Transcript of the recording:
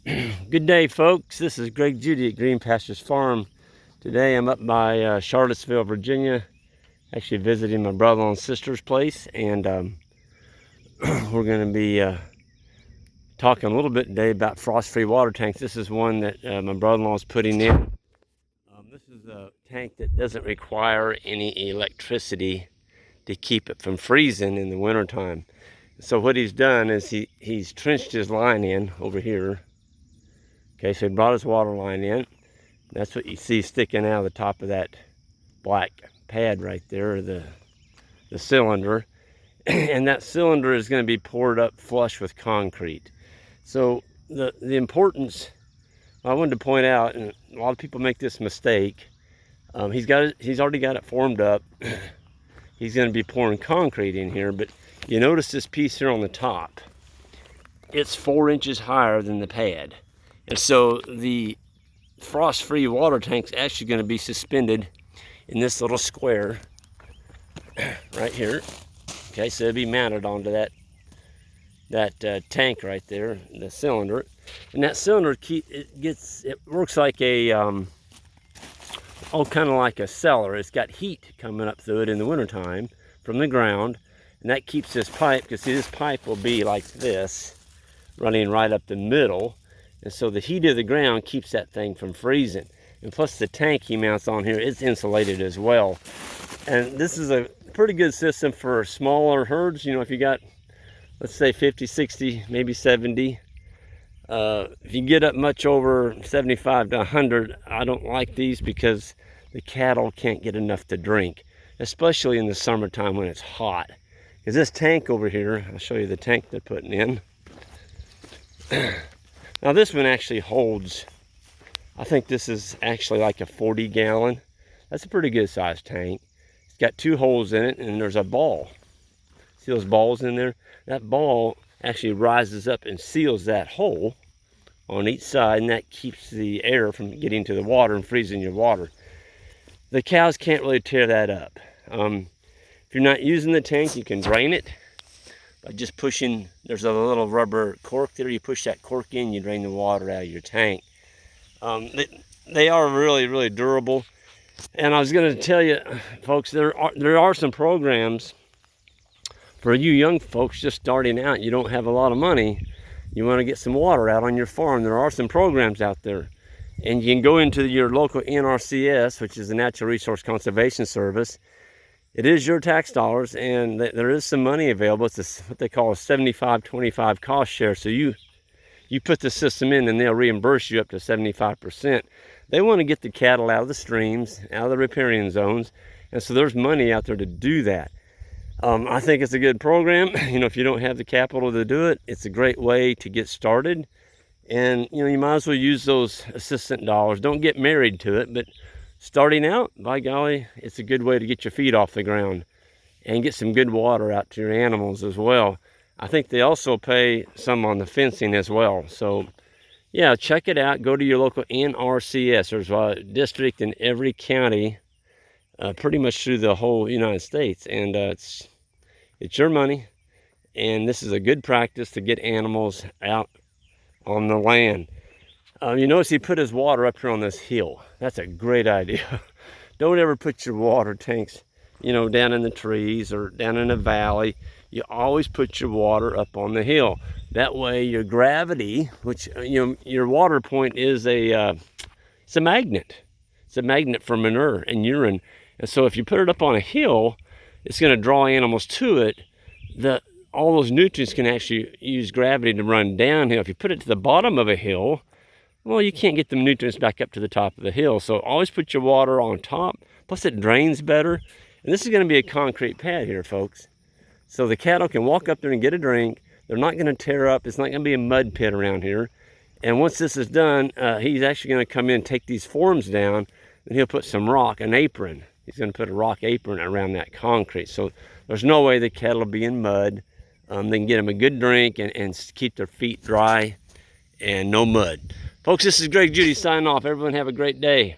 Good day, folks. This is Judy at Green Pastures Farm. Today I'm up by Charlottesville, Virginia, actually visiting my brother-in-law and sister's place, and we're going to be talking a little bit today about frost-free water tanks. This is one that my brother-in-law is putting in. This is a tank that doesn't require any electricity to keep it from freezing in the wintertime. So what he's done is he's trenched his line in over here. Okay, so he brought his water line in. That's what you see sticking out of the top of that black pad right there, the cylinder. And that cylinder is going to be poured up flush with concrete. So the importance, I wanted to point out, and a lot of people make this mistake, he's already got it formed up. He's going to be pouring concrete in here, but you notice this piece here on the top, it's 4 inches higher than the pad. And so the frost-free water tank's actually going to be suspended in this little square right here. Okay, so it'll be mounted onto that tank right there, the cylinder. And that cylinder it works like a kind of like a cellar. It's got heat coming up through it in the wintertime from the ground, and that keeps this pipe, because see, this pipe will be like this, running right up the middle. And so the heat of the ground keeps that thing from freezing. And plus the tank he mounts on here, it's insulated as well. And this is a pretty good system for smaller herds. You know, if you got, let's say 50, 60, maybe 70. If you get up much over 75 to 100, I don't like these because the cattle can't get enough to drink, especially in the summertime when it's hot. Because this tank over here, I'll show you the tank they're putting in. Now this one actually holds, I think this is actually like a 40 gallon. That's a pretty good sized tank. It's got 2 holes in it, and there's a ball. See those balls in there? That ball actually rises up and seals that hole on each side, and that keeps the air from getting to the water and freezing your water. The cows can't really tear that up. If you're not using the tank, you can drain it by just pushing. There's a little rubber cork there. You push that cork in, you drain the water out of your tank. They are really, really durable. And I was going to tell you, folks, there are some programs for you young folks just starting out. You don't have a lot of money. You want to get some water out on your farm. There are some programs out there. And you can go into your local NRCS, which is the Natural Resource Conservation Service. It is your tax dollars, and there is some money available. It's what they call a 75-25 cost share. So you put the system in, and they'll reimburse you up to 75%. They want to get the cattle out of the streams, out of the riparian zones, and so there's money out there to do that. I think it's a good program. You know, if you don't have the capital to do it, it's a great way to get started. And you know, you might as well use those assistant dollars. Don't get married to it, but starting out, by golly, it's a good way to get your feet off the ground and get some good water out to your animals as well. I think they also pay some on the fencing as well. So yeah, check it out. Go to your local NRCS. There's a district in every county, pretty much through the whole United States. And it's your money. And this is a good practice to get animals out on the land. You notice he put his water up here on this hill. That's a great idea. Don't ever put your water tanks, you know, down in the trees or down in a valley. You always put your water up on the hill. That way your gravity, which, you know, your water point is it's a magnet. It's a magnet for manure and urine. And so if you put it up on a hill, it's going to draw animals to it. All those nutrients can actually use gravity to run downhill. If you put it to the bottom of a hill, well, you can't get the nutrients back up to the top of the hill. So always put your water on top. Plus it drains better. And this is going to be a concrete pad here, folks. So the cattle can walk up there and get a drink. They're not going to tear up. It's not going to be a mud pit around here. And once this is done, he's actually going to come in and take these forms down, and he'll put some rock, an apron. He's going to put a rock apron around that concrete. So there's no way the cattle will be in mud. They can get them a good drink and keep their feet dry and no mud. Folks, this is Judy signing off. Everyone have a great day.